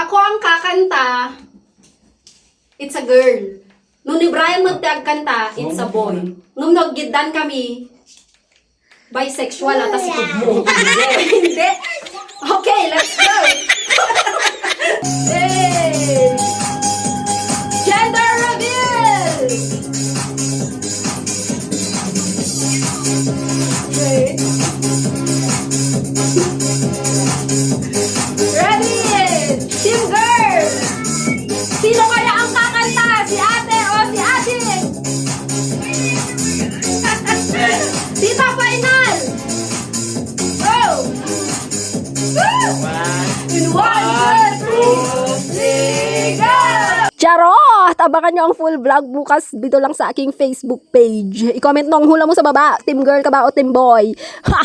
ako ang kakanta, it's a girl. Nung ni Brian magkanta, it's a boy. Nung naggidan kami, bisexual at si Tugmo. Hindi. Okay, let's go. Hey! Gender reveal! Okay. Ready? Team girl! Sino kaya ang kakanta? Si ate o si ate? Tita Final! Go! In 1, 2, 3, go! Charot! Abangan nyo ang full vlog bukas dito lang sa aking Facebook page. I-comment nyo ang hula mo sa baba. Team girl ka ba o team boy? Ha!